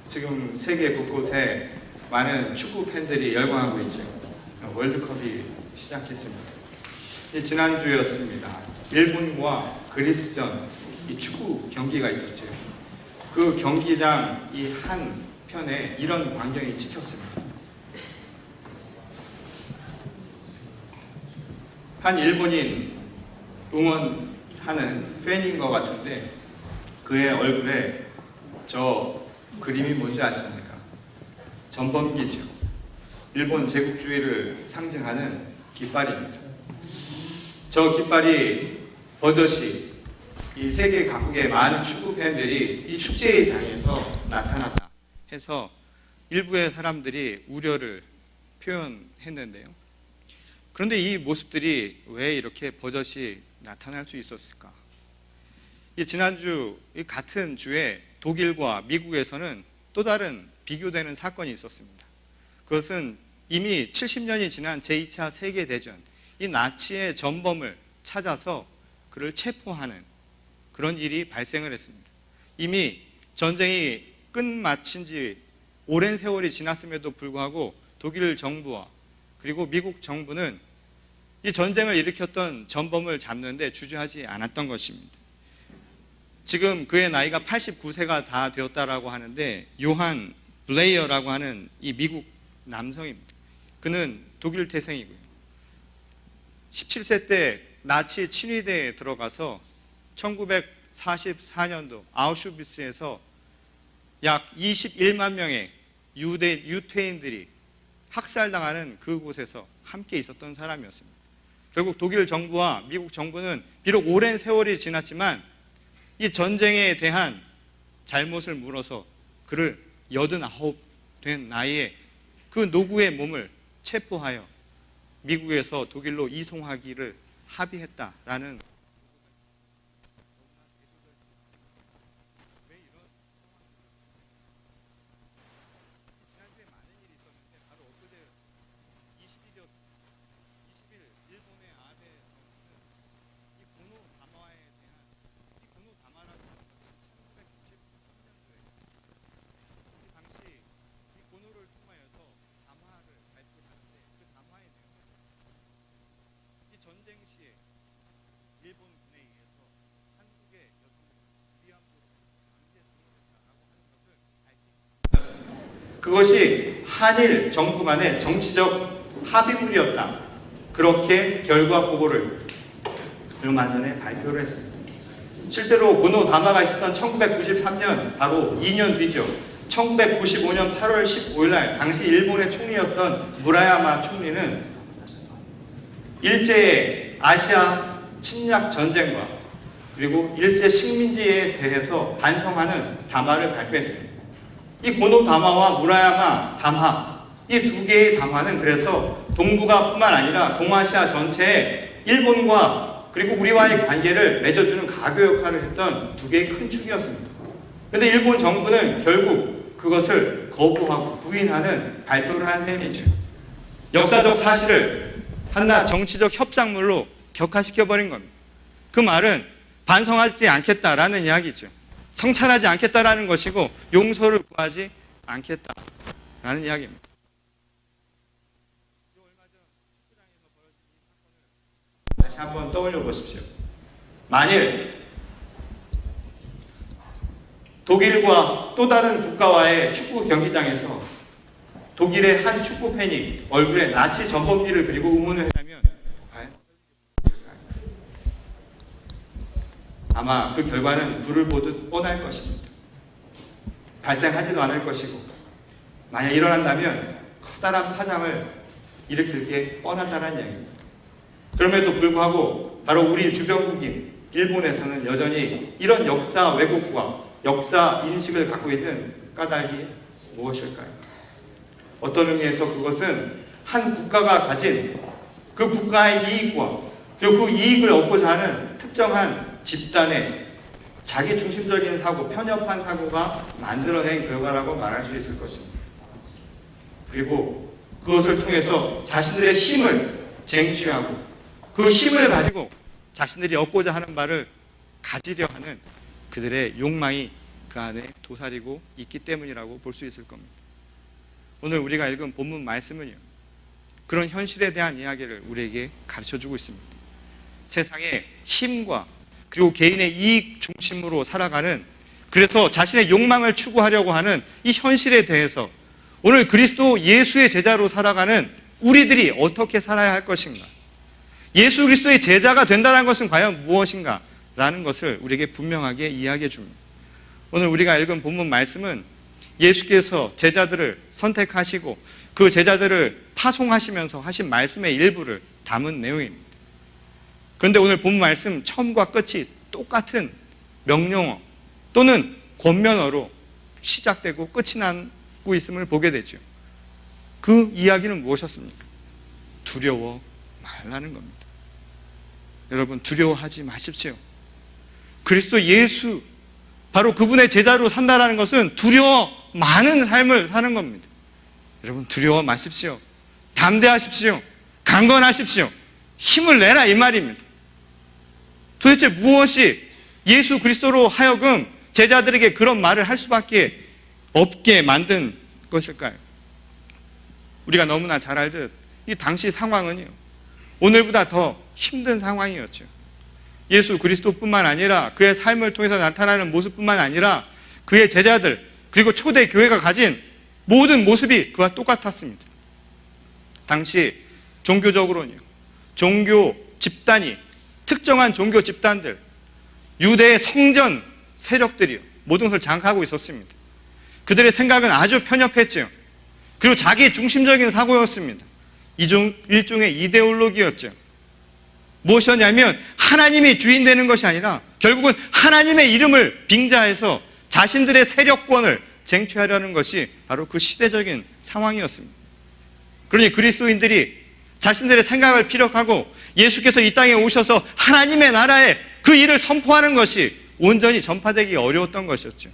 지금 세계 곳곳에 많은 축구 팬들이 열광하고 있죠. 월드컵이 시작했습니다. 지난주였습니다. 일본과 그리스전 이 축구 경기가 있었죠. 그 경기장 이 한 편에 이런 광경이 찍혔습니다. 한 일본인 응원하는 팬인 것 같은데 그의 얼굴에 저 그림이 뭔지 아십니까? 전범기죠. 일본 제국주의를 상징하는 깃발입니다. 저 깃발이 버젓이 이 세계 각국의 많은 축구 팬들이 이 축제의 장에서 나타났다 해서 일부의 사람들이 우려를 표현했는데요. 그런데 이 모습들이 왜 이렇게 버젓이 나타날 수 있었을까? 지난주 같은 주에 독일과 미국에서는 또 다른 비교되는 사건이 있었습니다. 그것은 이미 70년이 지난 제2차 세계대전, 이 나치의 전범을 찾아서 그를 체포하는 그런 일이 발생을 했습니다. 이미 전쟁이 끝마친 지 오랜 세월이 지났음에도 불구하고 독일 정부와 그리고 미국 정부는 이 전쟁을 일으켰던 전범을 잡는데 주저하지 않았던 것입니다. 지금 그의 나이가 89세가 다 되었다라고 하는데 요한 블레이어라고 하는 이 미국 남성입니다. 그는 독일 태생이고요. 17세 때 나치 친위대에 들어가서 1944년도 아우슈비츠에서 약 21만 명의 유태인들이 학살당하는 그곳에서 함께 있었던 사람이었습니다. 결국 독일 정부와 미국 정부는 비록 오랜 세월이 지났지만 이 전쟁에 대한 잘못을 물어서 그를 89 된 나이에 그 노구의 몸을 체포하여 미국에서 독일로 이송하기를 합의했다라는 전쟁 시에 일본 군에 의해서 한국의 여성을 위안부로 강제 동원했다라고 하는 것을 그것이 한일 정부 간의 정치적 합의물이었다. 그렇게 결과 보고를 얼마 전에 발표를 했습니다. 실제로 고노 다마가 있었던 1993년 바로 2년 뒤죠. 1995년 8월 15일 날 당시 일본의 총리였던 무라야마 총리는 일제의 아시아 침략 전쟁과 그리고 일제 식민지에 대해서 반성하는 담화를 발표했습니다. 이 고노 담화와 무라야마 담화, 이 두 개의 담화는 그래서 동북아뿐만 아니라 동아시아 전체에 일본과 그리고 우리와의 관계를 맺어주는 가교 역할을 했던 두 개의 큰 축이었습니다. 그런데 일본 정부는 결국 그것을 거부하고 부인하는 발표를 한 셈이죠. 역사적 사실을 한낱 정치적 협상물로 격화시켜버린 겁니다. 그 말은 반성하지 않겠다라는 이야기죠. 성찰하지 않겠다라는 것이고 용서를 구하지 않겠다라는 이야기입니다. 다시 한번 떠올려 보십시오. 만일 독일과 또 다른 국가와의 축구 경기장에서 독일의 한 축구 팬이 얼굴에 나치 전범기를 그리고 응원을 했다면 아마 그 결과는 불을 보듯 뻔할 것입니다. 발생하지도 않을 것이고 만약 일어난다면 커다란 파장을 일으킬 게 뻔하다는 얘기입니다. 그럼에도 불구하고 바로 우리 주변국인 일본에서는 여전히 이런 역사 왜곡과 역사 인식을 갖고 있는 까닭이 무엇일까요? 어떤 의미에서 그것은 한 국가가 가진 그 국가의 이익과 그리고 그 이익을 얻고자 하는 특정한 집단의 자기 중심적인 사고, 편협한 사고가 만들어낸 결과라고 말할 수 있을 것입니다. 그리고 그것을 통해서 자신들의 힘을 쟁취하고 그 힘을 가지고 자신들이 얻고자 하는 바를 가지려 하는 그들의 욕망이 그 안에 도사리고 있기 때문이라고 볼 수 있을 겁니다. 오늘 우리가 읽은 본문 말씀은요, 그런 현실에 대한 이야기를 우리에게 가르쳐주고 있습니다. 세상의 힘과 그리고 개인의 이익 중심으로 살아가는, 그래서 자신의 욕망을 추구하려고 하는 이 현실에 대해서 오늘 그리스도 예수의 제자로 살아가는 우리들이 어떻게 살아야 할 것인가, 예수 그리스도의 제자가 된다는 것은 과연 무엇인가 라는 것을 우리에게 분명하게 이야기해 줍니다. 오늘 우리가 읽은 본문 말씀은 예수께서 제자들을 선택하시고 그 제자들을 파송하시면서 하신 말씀의 일부를 담은 내용입니다. 그런데 오늘 본문 말씀 처음과 끝이 똑같은 명령어 또는 권면어로 시작되고 끝이 나고 있음을 보게 되죠. 그 이야기는 무엇이었습니까? 두려워 말라는 겁니다. 여러분, 두려워하지 마십시오. 그리스도 예수, 바로 그분의 제자로 산다는 것은 두려워 많은 삶을 사는 겁니다. 여러분, 두려워 마십시오. 담대하십시오. 강건하십시오. 힘을 내라, 이 말입니다. 도대체 무엇이 예수 그리스도로 하여금 제자들에게 그런 말을 할 수밖에 없게 만든 것일까요? 우리가 너무나 잘 알듯 이 당시 상황은요, 오늘보다 더 힘든 상황이었죠. 예수 그리스도뿐만 아니라 그의 삶을 통해서 나타나는 모습뿐만 아니라 그의 제자들 그리고 초대 교회가 가진 모든 모습이 그와 똑같았습니다. 당시 종교적으로는요, 종교 집단이, 특정한 종교 집단들, 유대의 성전 세력들이요, 모든 것을 장악하고 있었습니다. 그들의 생각은 아주 편협했죠. 그리고 자기 중심적인 사고였습니다. 일종의 이데올로기였죠. 무엇이었냐면 하나님이 주인 되는 것이 아니라 결국은 하나님의 이름을 빙자해서 자신들의 세력권을 쟁취하려는 것이 바로 그 시대적인 상황이었습니다. 그러니 그리스도인들이 자신들의 생각을 피력하고 예수께서 이 땅에 오셔서 하나님의 나라에 그 일을 선포하는 것이 온전히 전파되기 어려웠던 것이었죠.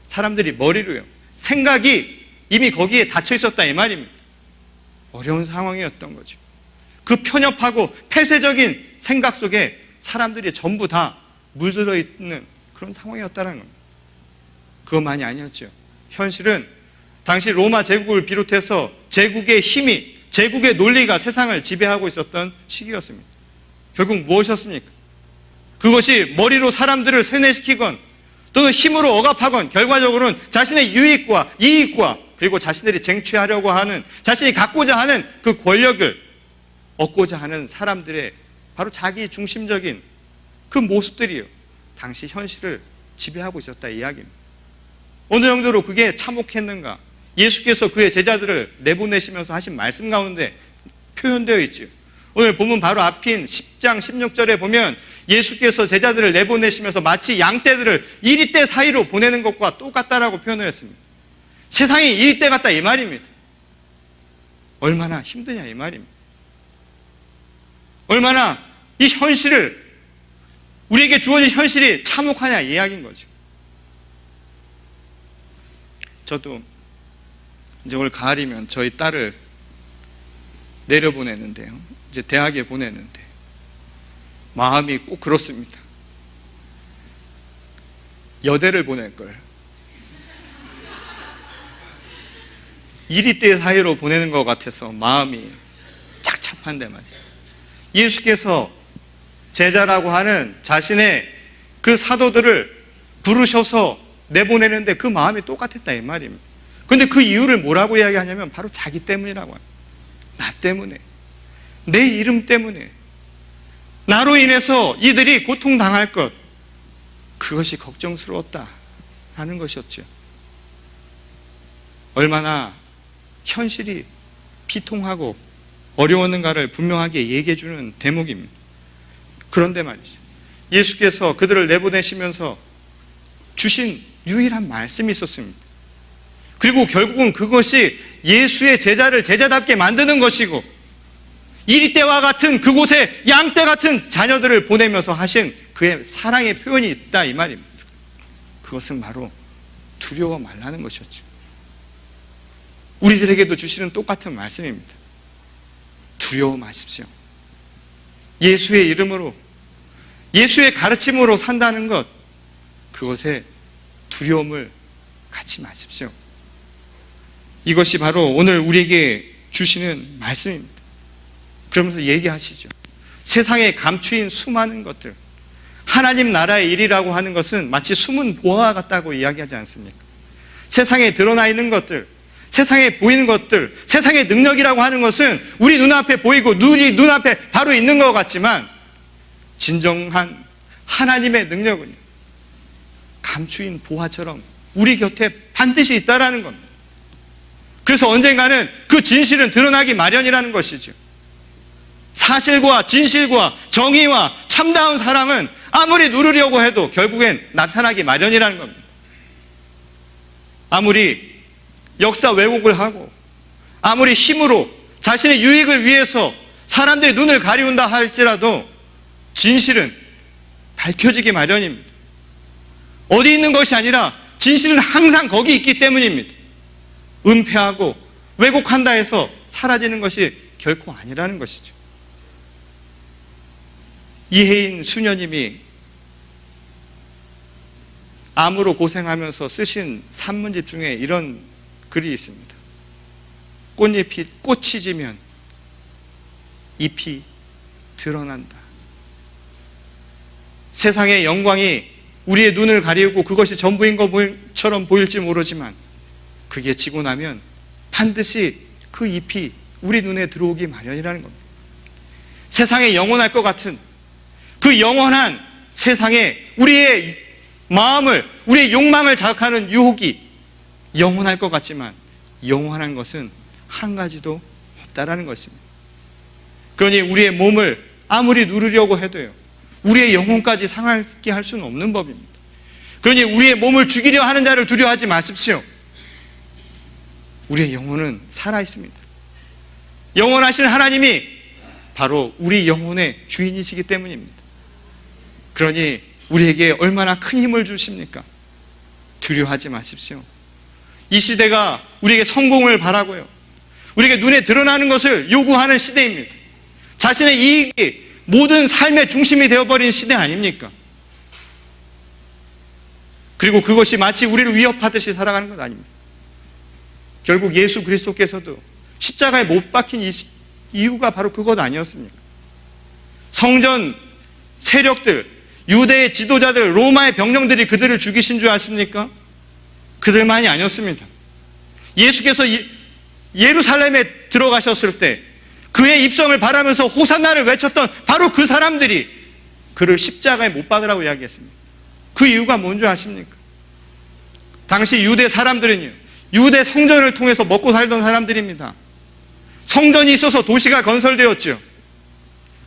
사람들이 머리로요, 생각이 이미 거기에 닫혀 있었다, 이 말입니다. 어려운 상황이었던 거죠. 그 편협하고 폐쇄적인 생각 속에 사람들이 전부 다 물들어 있는 그런 상황이었다는 겁니다. 그것만이 아니었죠. 현실은 당시 로마 제국을 비롯해서 제국의 힘이, 제국의 논리가 세상을 지배하고 있었던 시기였습니다. 결국 무엇이었습니까? 그것이 머리로 사람들을 세뇌시키건 또는 힘으로 억압하건 결과적으로는 자신의 유익과 이익과 그리고 자신들이 쟁취하려고 하는, 자신이 갖고자 하는 그 권력을 얻고자 하는 사람들의 바로 자기 중심적인 그 모습들이요, 당시 현실을 지배하고 있었다, 이 이야기입니다. 어느 정도로 그게 참혹했는가, 예수께서 그의 제자들을 내보내시면서 하신 말씀 가운데 표현되어 있죠. 오늘 본문 바로 앞인 10장 16절에 보면 예수께서 제자들을 내보내시면서 마치 양떼들을 이리떼 사이로 보내는 것과 똑같다라고 표현을 했습니다. 세상이 이리떼 같다, 이 말입니다. 얼마나 힘드냐, 이 말입니다. 얼마나 이 현실을, 우리에게 주어진 현실이 참혹하냐, 이 이야기인 거죠. 저도 이제 올 가을이면 저희 딸을 내려보내는데요, 이제 대학에 보내는데 마음이 꼭 그렇습니다. 여대를 보낼 걸 이리떼 사이로 보내는 것 같아서 마음이 착잡한데 말이죠. 예수께서 제자라고 하는 자신의 그 사도들을 부르셔서 내보내는데 그 마음이 똑같았다, 이 말입니다. 그런데 그 이유를 뭐라고 이야기하냐면 바로 자기 때문이라고 합니다. 나 때문에, 내 이름 때문에, 나로 인해서 이들이 고통당할 것, 그것이 걱정스러웠다 하는 것이었죠. 얼마나 현실이 비통하고 어려웠는가를 분명하게 얘기해주는 대목입니다. 그런데 말이죠, 예수께서 그들을 내보내시면서 주신 유일한 말씀이 있었습니다. 그리고 결국은 그것이 예수의 제자를 제자답게 만드는 것이고, 이리떼와 같은 그곳에 양떼 같은 자녀들을 보내면서 하신 그의 사랑의 표현이 있다, 이 말입니다. 그것은 바로 두려워 말라는 것이었죠. 우리들에게도 주시는 똑같은 말씀입니다. 두려워 마십시오. 예수의 이름으로, 예수의 가르침으로 산다는 것, 그것에 두려움을 갖지 마십시오. 이것이 바로 오늘 우리에게 주시는 말씀입니다. 그러면서 얘기하시죠. 세상에 감추인 수많은 것들, 하나님 나라의 일이라고 하는 것은 마치 숨은 보화 같다고 이야기하지 않습니까? 세상에 드러나 있는 것들, 세상에 보이는 것들, 세상의 능력이라고 하는 것은 우리 눈앞에 보이고 우리 눈앞에 바로 있는 것 같지만 진정한 하나님의 능력은 감추인 보화처럼 우리 곁에 반드시 있다라는 겁니다. 그래서 언젠가는 그 진실은 드러나기 마련이라는 것이죠. 사실과 진실과 정의와 참다운 사랑은 아무리 누르려고 해도 결국엔 나타나기 마련이라는 겁니다. 아무리 역사 왜곡을 하고 아무리 힘으로 자신의 유익을 위해서 사람들이 눈을 가리운다 할지라도 진실은 밝혀지기 마련입니다. 어디 있는 것이 아니라 진실은 항상 거기 있기 때문입니다. 은폐하고 왜곡한다 해서 사라지는 것이 결코 아니라는 것이죠. 이혜인 수녀님이 암으로 고생하면서 쓰신 산문집 중에 이런 글이 있습니다. 꽃이 지면 잎이 드러난다. 세상의 영광이 우리의 눈을 가리우고 그것이 전부인 것처럼 보일지 모르지만 그게 지고 나면 반드시 그 잎이 우리 눈에 들어오기 마련이라는 겁니다. 세상에 영원할 것 같은 그 영원한 세상에 우리의 마음을, 우리의 욕망을 자극하는 유혹이 영원할 것 같지만 영원한 것은 한 가지도 없다라는 것입니다. 그러니 우리의 몸을 아무리 누르려고 해도요, 우리의 영혼까지 상하게 할 수는 없는 법입니다. 그러니 우리의 몸을 죽이려 하는 자를 두려워하지 마십시오. 우리의 영혼은 살아있습니다. 영원하신 하나님이 바로 우리 영혼의 주인이시기 때문입니다. 그러니 우리에게 얼마나 큰 힘을 주십니까? 두려워하지 마십시오. 이 시대가 우리에게 성공을 바라고요, 우리에게 눈에 드러나는 것을 요구하는 시대입니다. 자신의 이익이 모든 삶의 중심이 되어버린 시대 아닙니까? 그리고 그것이 마치 우리를 위협하듯이 살아가는 것 아닙니다. 결국 예수 그리스도께서도 십자가에 못 박힌 이유가 바로 그것 아니었습니까? 성전 세력들, 유대의 지도자들, 로마의 병령들이 그들을 죽이신 줄 아십니까? 그들만이 아니었습니다. 예수께서 예루살렘에 들어가셨을 때 그의 입성을 바라면서 호산나를 외쳤던 바로 그 사람들이 그를 십자가에 못 박으라고 이야기했습니다. 그 이유가 뭔지 아십니까? 당시 유대 사람들은요, 유대 성전을 통해서 먹고 살던 사람들입니다. 성전이 있어서 도시가 건설되었죠.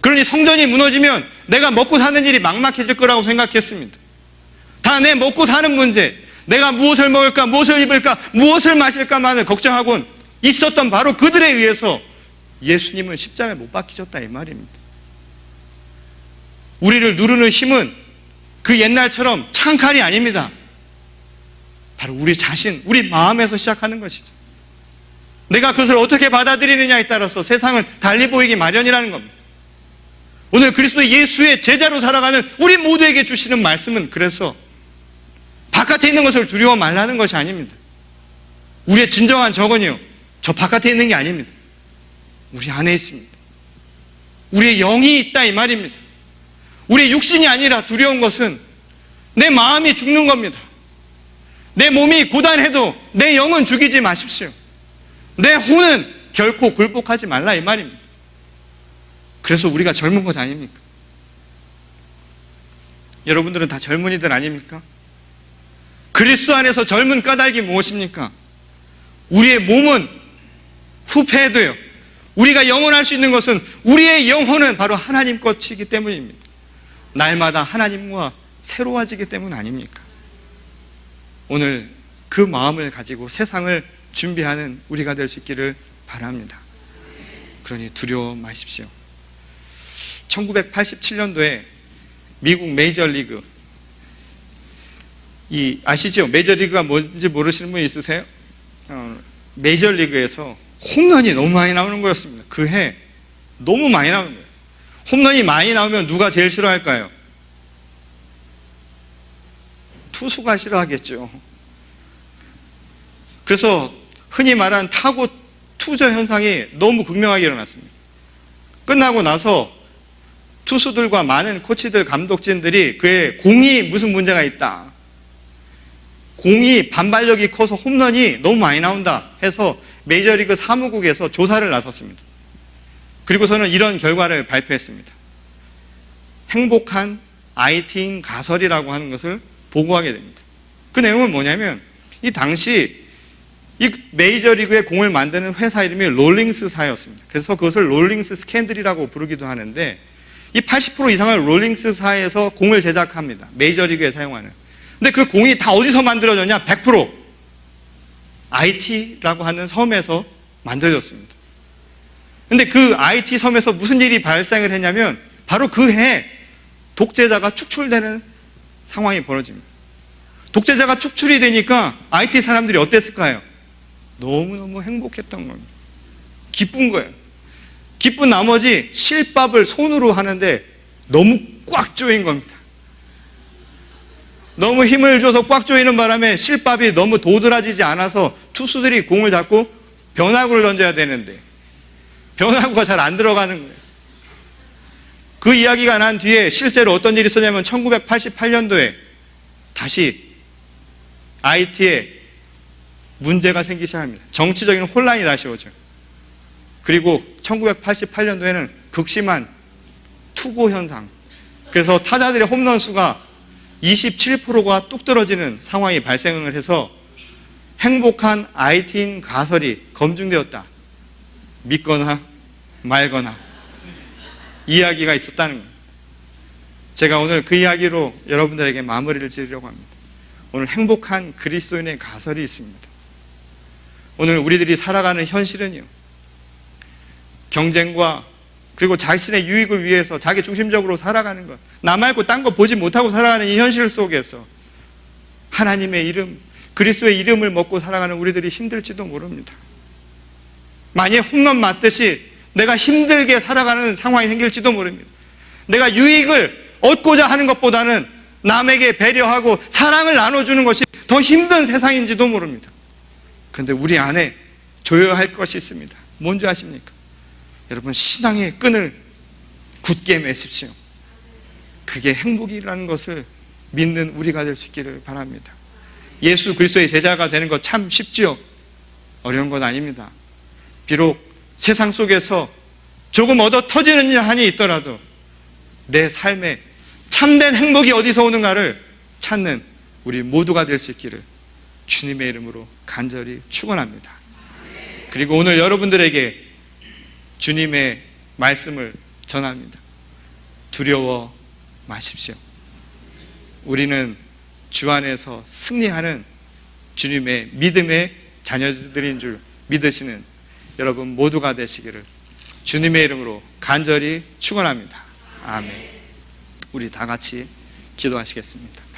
그러니 성전이 무너지면 내가 먹고 사는 일이 막막해질 거라고 생각했습니다. 다 내 먹고 사는 문제, 내가 무엇을 먹을까, 무엇을 입을까, 무엇을 마실까만을 걱정하곤 있었던 바로 그들에 의해서 예수님은 십자가에 못 박히셨다 이 말입니다. 우리를 누르는 힘은 그 옛날처럼 창칼이 아닙니다. 바로 우리 자신, 우리 마음에서 시작하는 것이죠. 내가 그것을 어떻게 받아들이느냐에 따라서 세상은 달리 보이기 마련이라는 겁니다. 오늘 그리스도 예수의 제자로 살아가는 우리 모두에게 주시는 말씀은 그래서 바깥에 있는 것을 두려워 말라는 것이 아닙니다. 우리의 진정한 적은요, 저 바깥에 있는 게 아닙니다. 우리 안에 있습니다. 우리의 영이 있다 이 말입니다. 우리의 육신이 아니라 두려운 것은 내 마음이 죽는 겁니다. 내 몸이 고단해도 내 영은 죽이지 마십시오. 내 혼은 결코 굴복하지 말라 이 말입니다. 그래서 우리가 젊은 것 아닙니까? 여러분들은 다 젊은이들 아닙니까? 그리스도 안에서 젊은 까닭이 무엇입니까? 우리의 몸은 후패해도요, 우리가 영원할 수 있는 것은 우리의 영혼은 바로 하나님 것이기 때문입니다. 날마다 하나님과 새로워지기 때문 아닙니까? 오늘 그 마음을 가지고 세상을 준비하는 우리가 될 수 있기를 바랍니다. 그러니 두려워 마십시오. 1987년도에 미국 메이저리그, 아시죠? 메이저리그가 뭔지 모르시는 분 있으세요? 메이저리그에서 홈런이 너무 많이 나오는 거였습니다. 그 해 너무 많이 나오는 거예요. 홈런이 많이 나오면 누가 제일 싫어할까요? 투수가 싫어하겠죠. 그래서 흔히 말하는 타고 투저 현상이 너무 극명하게 일어났습니다. 끝나고 나서 투수들과 많은 코치들, 감독진들이 그의 공이 무슨 문제가 있다, 공이 반발력이 커서 홈런이 너무 많이 나온다 해서 메이저리그 사무국에서 조사를 나섰습니다. 그리고서는 이런 결과를 발표했습니다. 행복한 IT인 가설이라고 하는 것을 보고하게 됩니다. 그 내용은 뭐냐면, 이 당시 이 메이저리그의 공을 만드는 회사 이름이 롤링스사였습니다. 그래서 그것을 롤링스 스캔들이라고 부르기도 하는데, 이 80% 이상을 롤링스사에서 공을 제작합니다. 메이저리그에 사용하는. 근데 그 공이 다 어디서 만들어졌냐? 100% IT라고 하는 섬에서 만들어졌습니다. 근데 그 IT 섬에서 무슨 일이 발생을 했냐면, 바로 그 해 독재자가 축출되는 상황이 벌어집니다. 독재자가 축출이 되니까 IT 사람들이 어땠을까요? 너무너무 행복했던 겁니다. 기쁜 거예요. 기쁜 나머지 실밥을 손으로 하는데 너무 꽉 조인 겁니다. 너무 힘을 줘서 꽉 조이는 바람에 실밥이 너무 도드라지지 않아서 투수들이 공을 잡고 변화구를 던져야 되는데 변화구가 잘 안 들어가는 거예요. 그 이야기가 난 뒤에 실제로 어떤 일이 있었냐면 1988년도에 다시 IT에 문제가 생기기 시작합니다. 정치적인 혼란이 다시 오죠. 그리고 1988년도에는 극심한 투고 현상, 그래서 타자들의 홈런 수가 27%가 뚝 떨어지는 상황이 발생을 해서 행복한 IT인 가설이 검증되었다. 믿거나 말거나 이야기가 있었다는 거예요. 제가 오늘 그 이야기로 여러분들에게 마무리를 지으려고 합니다. 오늘 행복한 그리스도인의 가설이 있습니다. 오늘 우리들이 살아가는 현실은요, 경쟁과 그리고 자신의 유익을 위해서 자기 중심적으로 살아가는 것, 나 말고 딴 거 보지 못하고 살아가는 이 현실 속에서 하나님의 이름, 그리스도의 이름을 먹고 살아가는 우리들이 힘들지도 모릅니다. 만약에 홈런 맞듯이 내가 힘들게 살아가는 상황이 생길지도 모릅니다. 내가 유익을 얻고자 하는 것보다는 남에게 배려하고 사랑을 나눠주는 것이 더 힘든 세상인지도 모릅니다. 그런데 우리 안에 조여야 할 것이 있습니다. 뭔지 아십니까? 여러분, 신앙의 끈을 굳게 매십시오. 그게 행복이라는 것을 믿는 우리가 될 수 있기를 바랍니다. 예수 그리스도의 제자가 되는 것 참 쉽지요? 어려운 건 아닙니다. 비록 세상 속에서 조금 얻어 터지는 한이 있더라도 내 삶에 참된 행복이 어디서 오는가를 찾는 우리 모두가 될 수 있기를 주님의 이름으로 간절히 축원합니다. 그리고 오늘 여러분들에게 주님의 말씀을 전합니다. 두려워 마십시오. 우리는 주 안에서 승리하는 주님의 믿음의 자녀들인 줄 믿으시는 여러분 모두가 되시기를 주님의 이름으로 간절히 축원합니다. 아멘. 우리 다 같이 기도하시겠습니다.